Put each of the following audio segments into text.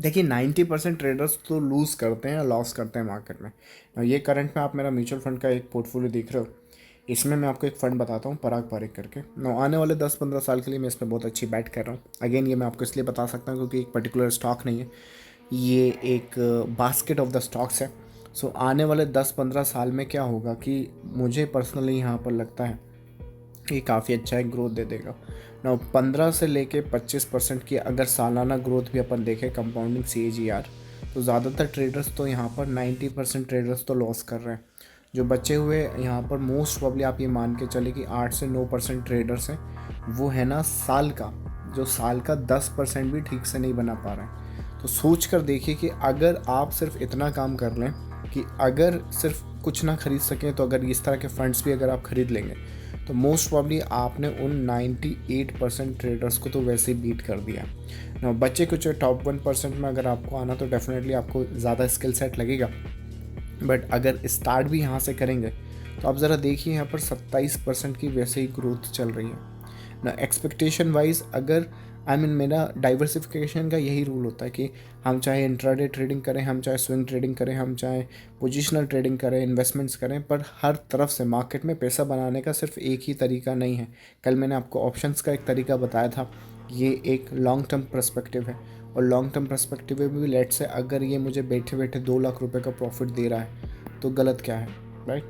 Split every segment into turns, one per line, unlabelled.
देखिए 90% ट्रेडर्स तो लूज़ करते हैं या लॉस करते हैं मार्केट में। और ये करंट में आप मेरा म्यूचुअल फंड का एक पोर्टफोलियो देख रहे हो, इसमें मैं आपको एक फ़ंड बताता हूँ पराग पारिक करके। ना आने वाले 10-15 साल के लिए मैं इसमें बहुत अच्छी बैट कर रहा हूँ। अगेन ये मैं आपको इसलिए बता सकता हूँ क्योंकि एक पर्टिकुलर स्टॉक नहीं है, ये एक बास्केट ऑफ द स्टॉक्स है। सो आने वाले 10-15 साल में क्या होगा कि मुझे पर्सनली यहाँ पर लगता है ये काफ़ी अच्छा एक ग्रोथ दे देगा ना। 15 से लेके 25% की अगर सालाना ग्रोथ भी अपन देखें कंपाउंडिंग CAGR, तो ज़्यादातर ट्रेडर्स तो यहाँ पर 90% ट्रेडर्स तो लॉस कर रहे हैं। जो बचे हुए यहाँ पर मोस्ट प्रॉब्ली आप ये मान के चले कि 8 से 9% ट्रेडर्स हैं, वो है ना साल का, जो साल का 10% भी ठीक से नहीं बना पा रहे हैं। तो सोच कर देखिए कि अगर आप सिर्फ इतना काम कर लें कि अगर सिर्फ कुछ ना खरीद सकें, तो अगर इस तरह के फंड्स भी अगर आप खरीद लेंगे तो मोस्ट प्रॉब्ली आपने उन 98% ट्रेडर्स को तो वैसे ही बीट कर दिया ना। बच्चे कुछ टॉप 1% में अगर आपको आना तो डेफिनेटली आपको ज़्यादा स्किल सेट लगेगा, बट अगर स्टार्ट भी यहाँ से करेंगे तो आप ज़रा देखिए यहाँ पर 27% की वैसे ही ग्रोथ चल रही है ना। एक्सपेक्टेशन वाइज अगर मेरा डाइवर्सिफिकेशन का यही रूल होता है कि हम चाहे इंट्राडे ट्रेडिंग करें, हम चाहे स्विंग ट्रेडिंग करें, हम चाहे पोजिशनल ट्रेडिंग करें, इन्वेस्टमेंट्स करें, पर हर तरफ से मार्केट में पैसा बनाने का सिर्फ एक ही तरीका नहीं है। कल मैंने आपको ऑप्शंस का एक तरीका बताया था, ये एक लॉन्ग टर्म पर्सपेक्टिव है। और लॉन्ग टर्म पर्सपेक्टिव में भी लेट से अगर ये मुझे बैठे बैठे 2 लाख रुपए का प्रॉफिट दे रहा है तो गलत क्या है, राइट?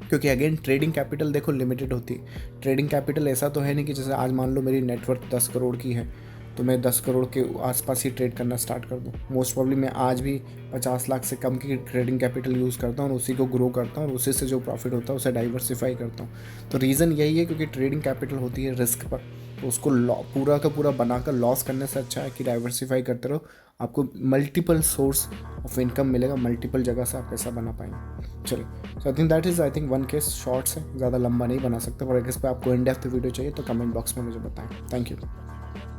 क्योंकि अगेन ट्रेडिंग कैपिटल देखो लिमिटेड होती है। ट्रेडिंग कैपिटल ऐसा तो है नहीं कि जैसे आज मान लो मेरी नेटवर्थ 10 करोड़ की है तो मैं 10 करोड़ के आसपास ही ट्रेड करना स्टार्ट कर दूँ। मोस्ट प्रॉब्ली मैं आज भी 50 लाख से कम की ट्रेडिंग कैपिटल यूज़ करता हूँ और उसी को ग्रो करता हूँ और उसी से जो प्रॉफिट होता है उसे डाइवर्सिफाई करता हूँ। तो रीज़न यही है क्योंकि ट्रेडिंग कैपिटल होती है रिस्क पर, तो उसको पूरा का पूरा बनाकर लॉस करने से अच्छा है कि डाइवर्सिफाई करते रहो। आपको मल्टीपल सोर्स ऑफ इनकम मिलेगा, मल्टीपल जगह से आप पैसा बना पाएंगे। चलिए, so I think one case shorts है, ज़्यादा लंबा नहीं बना सकता, पर अगर इस पर आपको इन डेप्थ वीडियो चाहिए तो कमेंट बॉक्स में मुझे बताएं। Thank you.